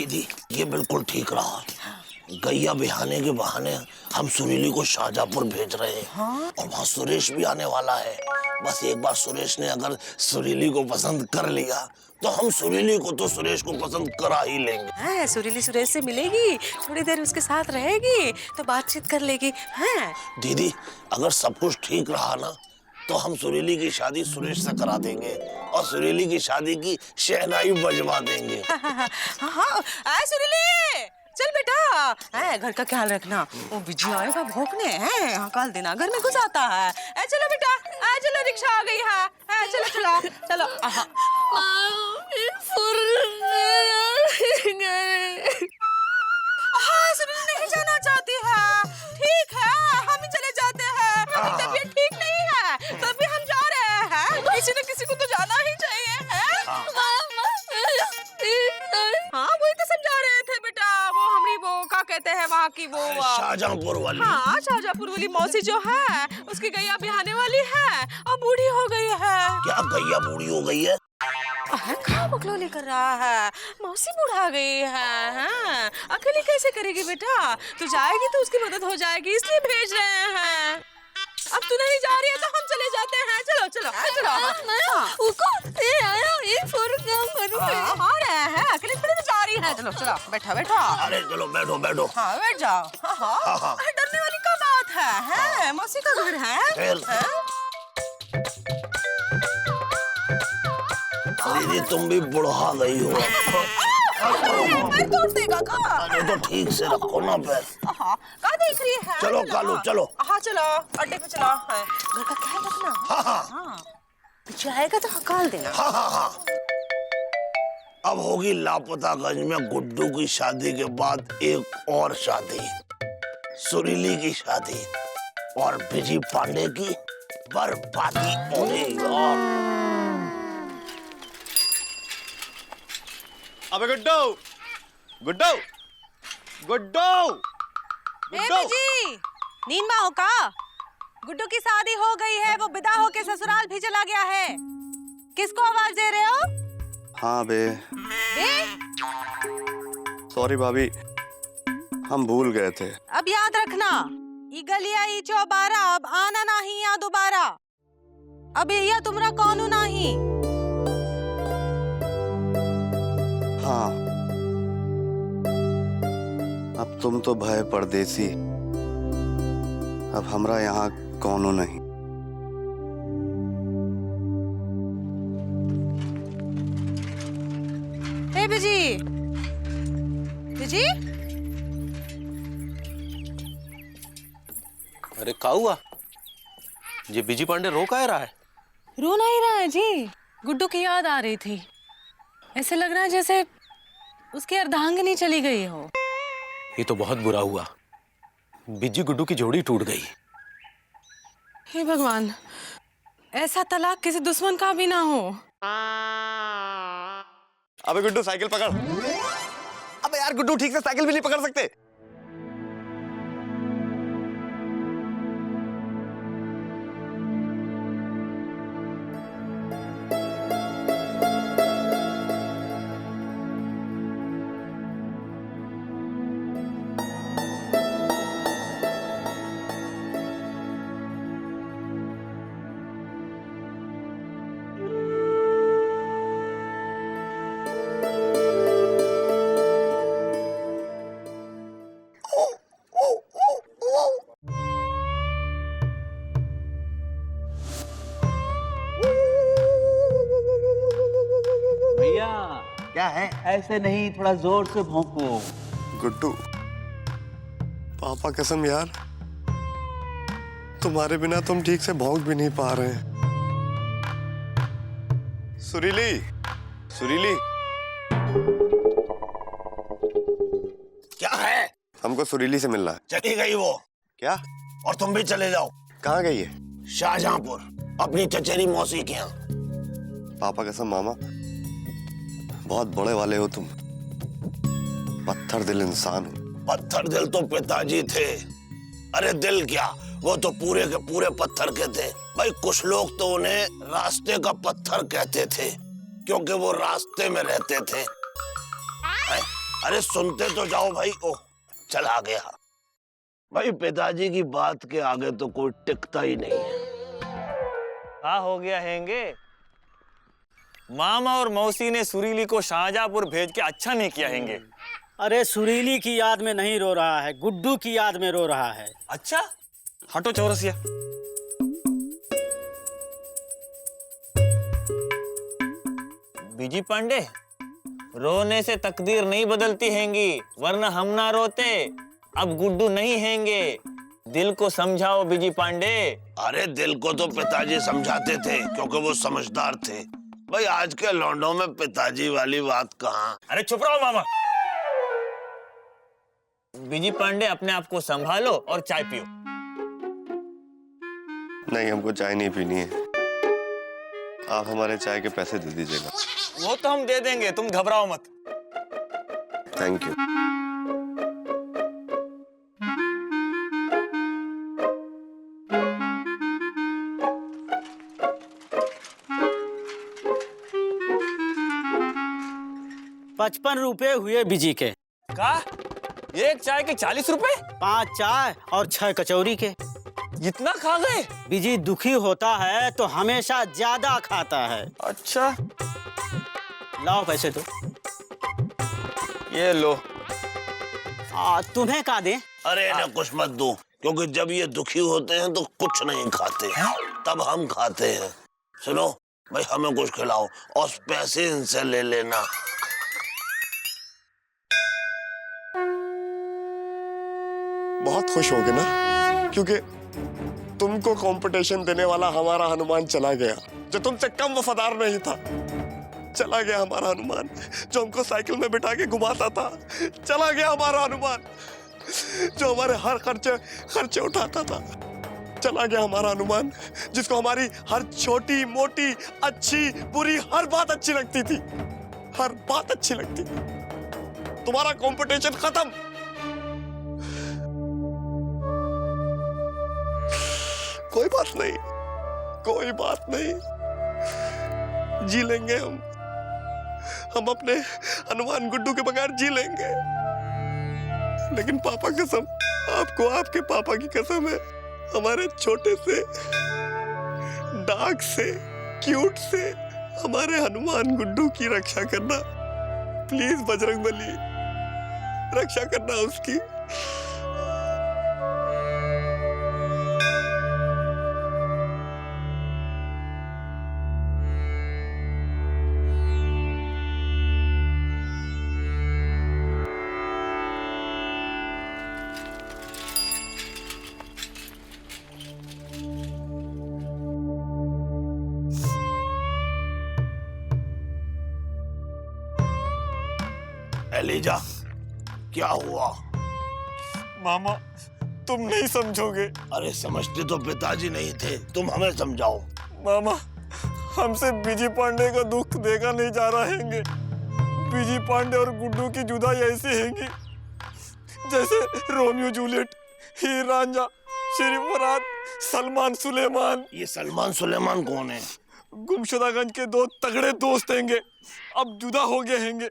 दीदी ये बिल्कुल ठीक रहा। गैया बिहाने के बहाने हम सुरीली को शाहजहांपुर भेज रहे हैं। हाँ? और वहाँ सुरेश भी आने वाला है। बस एक बार सुरेश ने अगर सुरीली को पसंद कर लिया तो हम सुरीली को तो सुरेश को पसंद करा ही लेंगे। हाँ, सुरीली सुरेश से मिलेगी, थोड़ी देर उसके साथ रहेगी तो बातचीत कर लेगी। हाँ? दीदी अगर सब कुछ ठीक रहा ना तो हम सुरीली की शादी सुरेश से करा देंगे और सुरीली की शादी की शहनाई बजवा देंगे। हाँ, सुरीली चल बेटा, है घर का ख्याल रखना। वो बिजी आएगा भौंकने, है हकाल देना, घर में घुस आता है। चलो बेटा, चलो रिक्शा आ गई है। चलो चलो चलो। हाँ, सुरीली नहीं जाना चाहती है। ठीक है, हम ही चले जाते हैं। तबीयत ठीक नहीं है तभी हम जा रहे हैं। किसी न किसी को तो जाना ही चाहिए है। हाँ, वही तो समझा रहे थे बेटा। वो हमारी वो क्या कहते हैं वहाँ की वो शाहजहांपुर वाली। हाँ, शाहजहांपुर वाली मौसी जो है उसकी गैया बिहाने वाली है और बूढ़ी हो गई है। क्या गैया बूढ़ी हो गई है? कहाँ बकलोली कर रहा है? मौसी बुढ़ा गई है। हाँ, अकेली कैसे करेगी बेटा? तू जाएगी तो उसकी मदद हो जाएगी, इसलिए भेज रहे हैं। अब तू नहीं जा रही है तो हम चले जाते हैं। चलो चलो चलो। हाँ रहे हैं, अकेले थोड़ी तो जा रही है। चलो चलो बैठा बैठा। अरे चलो बैठो बैठो। हाँ बैठ जाओ। हाँ, डरने वाली क्या बात है? मौसी का घर है। दीदी तुम भी बुढ़ा गई हो। पैर तोड़ देगा का? अरे तो ठीक से रखो ना पैर। क्या देख रही है? चलो कालू चलो। हाँ चलो, अड्डे पे चलो। घर का ख्याल रखना। हाँ। पीछे आएगा तो हकाल देना। हाँ। अब होगी लापतागंज में गुड्डू की शादी के बाद एक और शादी, सुरीली की शादी और बिजी पांडे की बर्बादी होगी। अबे गुड्डू गुड्डू गुड्डू गुड्डू जी, नींद में हो का? गुड्डू की शादी हो गई है, वो विदा होके ससुराल भी चला गया है। किसको आवाज दे रहे हो? हाँ बे सॉरी भाभी, हम भूल गए थे। अब याद रखना, ई गलिया ई चौबारा अब आना नहीं या दोबारा। अब यह तुमरा कौनो नहीं। हाँ, अब तुम तो भय परदेसी, अब हमरा यहाँ कौनो नहीं। हे बिजी, बिजी? अरे क्या हुआ? ये बिजी पांडे रो क्या रहा है? रो नहीं रहा है जी, गुड्डू की याद आ रही थी। ऐसे लग रहा है जैसे उसकी अर्धांगिनी चली गई हो। ये तो बहुत बुरा हुआ, बिजी गुड्डू की जोड़ी टूट गई। हे भगवान, ऐसा तलाक किसी दुश्मन का भी ना हो। अबे गुड्डू साइकिल पकड़। अबे यार गुड्डू ठीक से साइकिल भी नहीं पकड़ सकते। क्या है? ऐसे नहीं, थोड़ा जोर से भौंको। गुड्डू पापा कसम यार, तुम्हारे बिना तुम ठीक से भौंक भी नहीं पा रहे हैं। सुरीली सुरीली, क्या है? हमको सुरीली से मिलना है। चली गई वो। क्या? और तुम भी चले जाओ। कहाँ गई है? शाहजहांपुर, अपनी चचेरी मौसी के यहाँ। पापा कसम मामा, बहुत बड़े वाले हो तुम, पत्थर दिल इंसान हो। पत्थर दिल तो पिताजी थे। अरे दिल क्या, वो तो पूरे के पूरे पत्थर के थे भाई। कुछ लोग तो उन्हें रास्ते का पत्थर कहते थे क्योंकि वो रास्ते में रहते थे। अरे सुनते तो जाओ भाई। ओह चला गया भाई। पिताजी की बात के आगे तो कोई टिकता ही नहीं है। हाँ हो गया हैंगे। मामा और मौसी ने सुरीली को शाहजहांपुर भेज के अच्छा नहीं किया हैंगे। अरे सुरीली की याद में नहीं रो रहा है, गुड्डू की याद में रो रहा है। अच्छा हटो चौरसिया। बीजी पांडे, रोने से तकदीर नहीं बदलती हैंगी, वरना हम ना रोते। अब गुड्डू नहीं हैंगे, दिल को समझाओ बीजी पांडे। अरे दिल को तो पिताजी समझाते थे क्योंकि वो समझदार थे। भाई आज के लौंडों में पिताजी वाली बात कहाँ। अरे चुप रहो मामा। बीजी पांडे अपने आप को संभालो और चाय पियो। नहीं, हमको चाय नहीं पीनी है। आप हमारे चाय के पैसे दे दीजिएगा। वो तो हम दे देंगे, तुम घबराओ मत। Thank you. ₹55 हुए बिजी के। का? एक चाय के 40 रुपए? 5 चाय और 6 कचौरी के। इतना खा गए? बिजी दुखी होता है तो हमेशा ज्यादा खाता है। अच्छा लाओ पैसे दो। ये लो। तुम्हें का दें? अरे इन्हें कुछ मत दो, क्योंकि जब ये दुखी होते हैं तो कुछ नहीं खाते, तब हम खाते हैं। सुनो भाई, हमें कुछ खिलाओ और पैसे इनसे ले लेना। बहुत खुश होगे ना, क्योंकि तुमको कंपटीशन देने वाला हमारा हनुमान चला गया, जो तुमसे कम वफादार नहीं था। चला गया हमारा हनुमान, जो हमको साइकिल में बिठा के घुमाता था। चला गया हमारा हनुमान, जो हमारे हर खर्चे उठाता था। चला गया हमारा हनुमान, जिसको हमारी हर छोटी मोटी अच्छी बुरी हर बात अच्छी लगती थी। हर बात अच्छी लगती थी। तुम्हारा कंपटीशन खत्म। कोई बात नहीं, कोई बात नहीं, जी लेंगे हम अपने हनुमान गुड्डू के बगैर जी लेंगे। लेकिन पापा कसम, आपको आपके पापा की कसम है, हमारे छोटे से डार्क से क्यूट से हमारे हनुमान गुड्डू की रक्षा करना। प्लीज बजरंगबली, रक्षा करना उसकी। एलिजा, क्या हुआ? मामा तुम नहीं समझोगे। अरे समझते तो पिताजी नहीं थे, तुम हमें समझाओ। मामा हमसे बीजी पांडे का दुख देखा नहीं जा रहा हैंगे। बीजी पांडे और गुड्डू की जुदाई ऐसी हैंगी जैसे रोमियो जूलियट, हीर रांझा, श्री फरहाद, सलमान सुलेमान। ये सलमान सुलेमान कौन है? गुमशुदागंज के 2 तगड़े दोस्त हैंगे, अब जुदा हो गए हैंगे।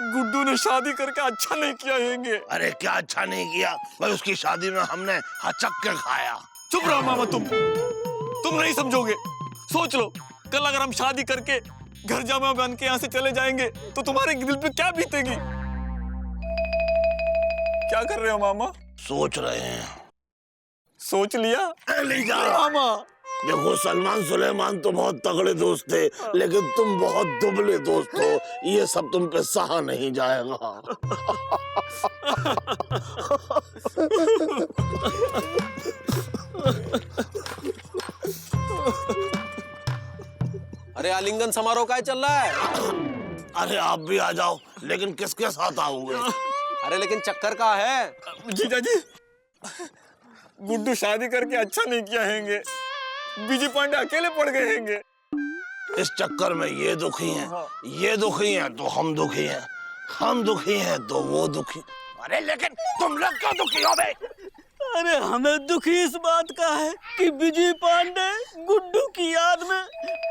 गुड्डू ने शादी करके अच्छा नहीं किया हैंगे। अरे क्या अच्छा नहीं किया भाई, उसकी शादी में हमने हचक के खाया। चुप रहो मामा, तुम नहीं समझोगे। सोच लो, कल अगर हम शादी करके घर जामा बन के यहाँ से चले जाएंगे तो तुम्हारे दिल पे क्या बीतेगी? क्या कर रहे हो मामा? सोच रहे हैं। सोच लिया? एलिजा, मामा देखो सलमान सुलेमान तो बहुत तगड़े दोस्त थे, लेकिन तुम बहुत दुबले दोस्त हो। ये सब तुम पे सहा नहीं जाएगा। अरे आलिंगन समारोह का चल रहा है? अरे आप भी आ जाओ, लेकिन किसके साथ आओगे? अरे लेकिन चक्कर का है? जीजा जी, गुड्डू शादी करके अच्छा नहीं किया हैंगे। बीजी पांडे अकेले पड़ गए हैंगे। इस चक्कर में ये दुखी हैं, ये दुखी हैं तो हम दुखी हैं, हम दुखी हैं तो वो दुखी। अरे लेकिन तुम लोग क्यों दुखी हो बे? अरे हमें दुख इस बात का है कि विजय पांडे गुड्डू की याद में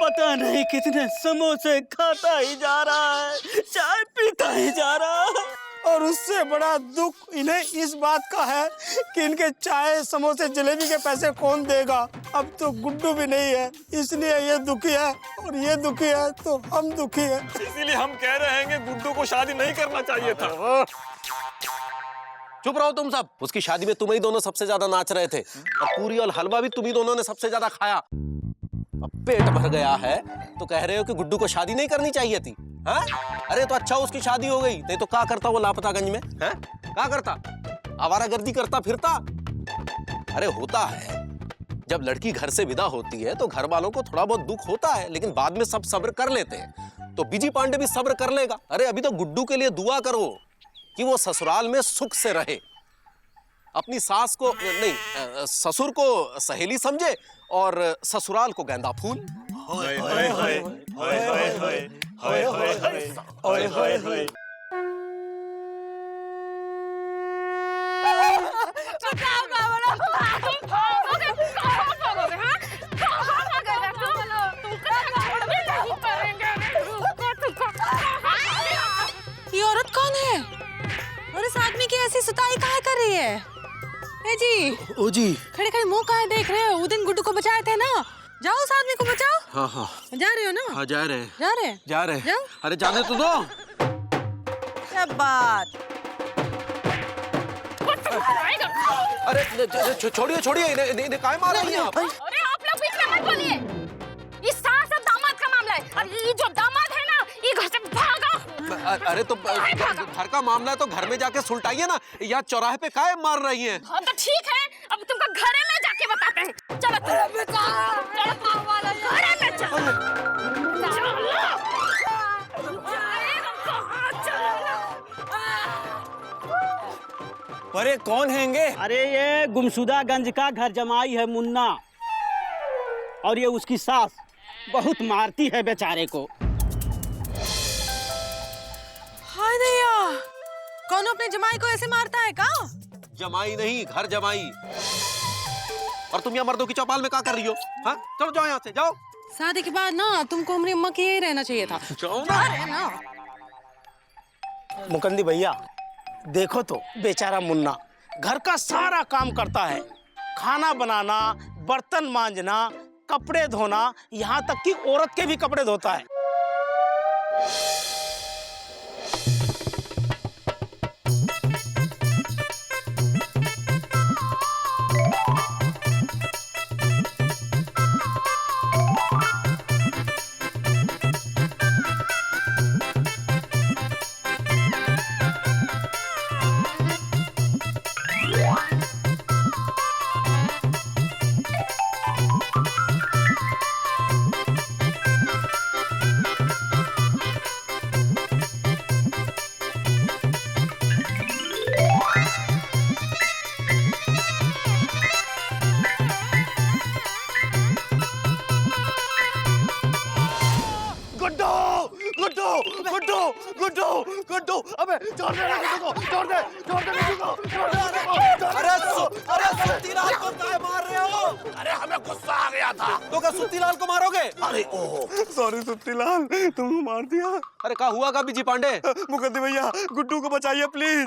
पता नहीं कितने समोसे खाता ही जा रहा है, चाय पीता ही जा रहा है। और उससे बड़ा दुख इन्हें इस बात का है कि इनके चाय समोसे जलेबी के पैसे कौन देगा। अब तो गुड्डू भी नहीं है, इसलिए ये दुखी है, और ये दुखी है तो हम दुखी है। इसीलिए हम कह रहे हैं कि गुड्डू को शादी नहीं करना चाहिए था। चुप रहो तुम सब। उसकी शादी में तुम ही दोनों सबसे ज्यादा नाच रहे थे और पूरी और हलवा भी तुम ही दोनों ने सबसे ज्यादा खाया। अब पेट भर गया है तो कह रहे हो कि गुड्डू को शादी नहीं करनी चाहिए थी। हाँ? अरे तो अच्छा उसकी शादी हो गई, नहीं तो क्या करता वो लापतागंज में? हैं? क्या करता? आवारागर्दी करता फिरता? अरे होता है, जब लड़की घर से विदा होती है तो घर वालों को थोड़ा बहुत दुख होता है, लेकिन बाद में सब सब्र कर लेते हैं। तो बिजी पांडे भी सब्र कर लेगा। अरे अभी तो गुड्डू के लिए दुआ करो कि वो ससुराल में सुख से रहे, अपनी सास को नहीं, ससुर को सहेली समझे और ससुराल को गेंदा फूल। ये औरत कौन है और इस आदमी की ऐसी सुताई काहे कर रही है? ए जी, ओ जी। खड़े खड़े मुंह काहे देख रहे हो? उस दिन गुड्डू को बचाए थे ना, जाओ उस आदमी को बचाओ। हाँ हाँ जा रहे हो ना? हाँ जा रहे जा रहे हैं। जाओ। अरे जाने तो दो। क्या बात? अरे छोड़िए इन्हें काहे मार रही हैं आप? अरे आप लोग बीच में मत बोलिए। ये सास और दामाद का मामला है और ये जो दामाद है ना, ये घर से भागा। अरे तो घर का मामला है तो घर में जाके सुलटाइए ना, या चौराहे पे काहे मार रही हैं? हाँ तो ठीक है, अब तुमको घरे में जाके बताते हैं। चलो घरे में अरे कौन हैंगे? अरे ये गुमशुदागंज का घर जमाई है मुन्ना, और ये उसकी सास बहुत मारती है बेचारे को। हाय दैया, कौन अपने जमाई को ऐसे मारता है का? जमाई नहीं, घर जमाई। और तुम यहाँ मर्दों की चौपाल में क्या कर रही हो? हाँ चलो जाओ यहाँ से, जाओ। शादी के बाद ना तुमको हमारी अम्मा के यही रहना चाहिए था। जाओ ना। मुकंदी भैया देखो तो, बेचारा मुन्ना घर का सारा काम करता है, खाना बनाना, बर्तन मांजना, कपड़े धोना, यहाँ तक कि औरत के भी कपड़े धोता है। गुड्डू, अबे छोड़ दे गुड्डू को, छोड़ दे गुड्डू को। अरे सुत्तीलाल को काहे मार रहे हो? अरे हमें गुस्सा आ गया था। तो क्या सुत्तीलाल को मारोगे? अरे ओहो, सॉरी सुत्तीलाल, तुमको मार दिया। अरे क्या हुआ का बिजी पांडे? मुकद्दे भैया गुड्डू को बचाइए प्लीज।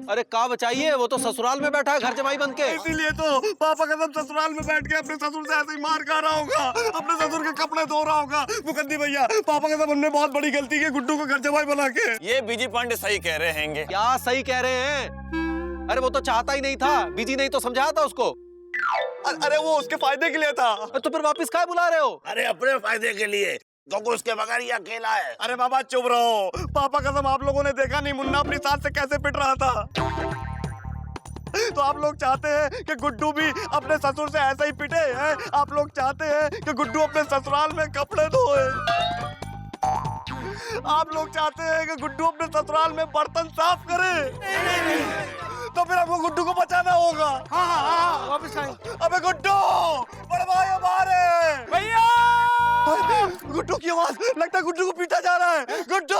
अरे का बचाइए, वो तो ससुराल में बैठा है घर जमाई बन के। इसीलिए तो पापा कसम ससुराल में बैठ के अपने ससुर से ऐसे ही मार खा रहा होगा, अपने ससुर के कपड़े धो रहा होगा। मुकद्दे भैया पापा कसम हमने बहुत बड़ी गलती की गुड्डू को घर जमाई बना के। ये बिजी पांडे सही कह रहे हैंगे। क्या सही कह रहे हैं? अरे वो तो चाहता ही नहीं था, बिजी नहीं तो समझाया था उसको। अरे वो उसके फायदे के लिए था। तो फिर वापस काहे बुला रहे हो? अरे अपने फायदे के लिए, क्योंकि उसके बगैर ये अकेला है। अरे बाबा चुप रहो, पापा कसम आप लोगों ने देखा नहीं मुन्ना अपनी सास से कैसे पिट रहा था। तो आप लोग चाहते हैं कि गुड्डू भी अपने ससुर से ऐसा ही पिटे हैं? आप लोग चाहते हैं कि गुड्डू अपने ससुराल में कपड़े धोए? आप लोग चाहते हैं कि गुड्डू अपने ससुराल में बर्तन साफ करे? तो फिर हमको गुड्डू को बचाना होगा। हाँ वापस आए। अबे गुड्डू, बड़े भाई हमारे भैया। गुड्डू की आवाज, लगता है गुड्डू को पीटा जा रहा है। गुड्डू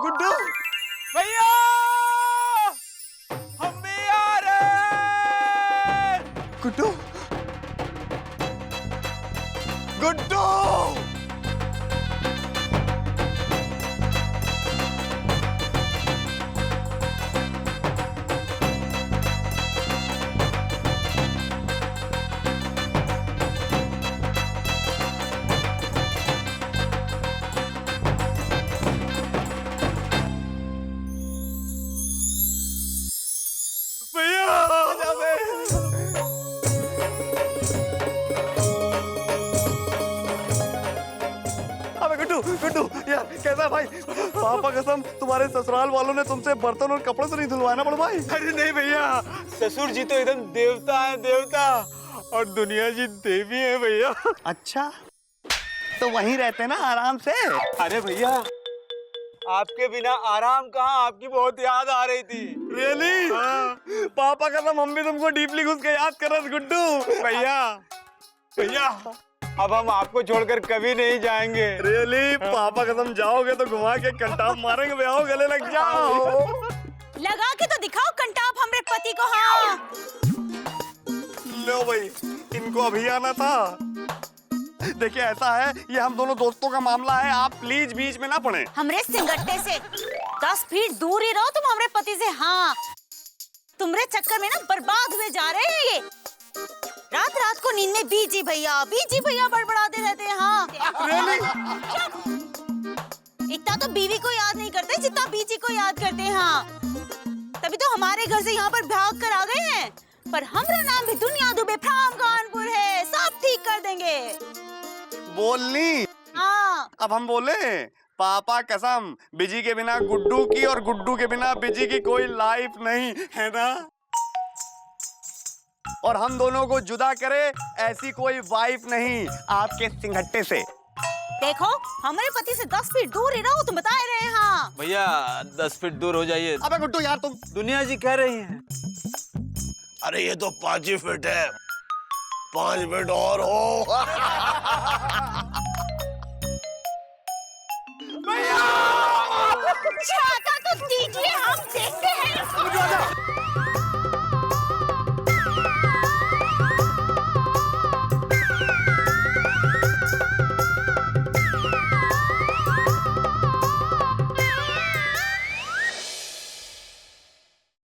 गुड्डू भैया, हम भी आ रहे हैं। गुड्डू गुड्डू भैया कैसा भाई? पापा कसम तुम्हारे ससुराल वालों ने तुमसे बर्तन और कपड़े तो नहीं धुलवाया ना बड़े भाई? अरे नहीं भैया, ससुर जी तो एकदम देवता है, देवता, और दुनिया जी देवी है भैया। अच्छा, तो वहीं रहते ना आराम से। अरे भैया, आपके बिना आराम कहाँ, आपकी बहुत याद आ रही थी। रियली? पापा कसम हम भी तुमको डीपली घुस के याद कर रहे थे गुड्डू। भैया, भैया, अब हम आपको छोड़कर कभी नहीं जाएंगे। रियली? पापा कसम जाओगे तो घुमा के कंटाप मारेंगे भैया, गले लग जाओ। लगा के तो दिखाओ कंटाप हमरे पति को। हाँ, लो भाई, इनको अभी आना था। देखिए ऐसा है, ये हम दोनों दोस्तों का मामला है, आप प्लीज बीच में ना पड़े। हमरे सिंगट्टे से 10 फीट दूर ही रहो तुम हमरे पति से। हाँ, तुम्हारे चक्कर में ना बर्बाद हुए जा रहे हैं ये। रात रात को नींद में बीजी भैया बड़बड़ाते रहते हैं। हाँ, इतना तो बीवी को याद नहीं करते जितना बीजी को याद करते हैं। हाँ, तभी तो हमारे घर से यहाँ पर भाग कर आ गए हैं। पर हमारा नाम भी दुनिया दुबे फ्राम कानपुर है, सब ठीक कर देंगे। बोलनी? हाँ, अब हम बोले, पापा कसम बिजी के बिना गुड्डू की और गुड्डू के बिना बिजी की कोई लाइफ नहीं है ना। और हम दोनों को जुदा करे ऐसी कोई वाइफ नहीं आपके सिंघट्टे से। देखो हमारे पति से 10 फीट दूर ही रहो, तुम बता रहे हैं। हाँ भैया 10 फीट दूर हो जाइए। अबे गुड्डू यार तुम। दुनिया जी कह रही हैं। अरे ये तो 5 ही फीट है, 5 फीट और हो। छाता तो दीजिए, हम देखते हैं।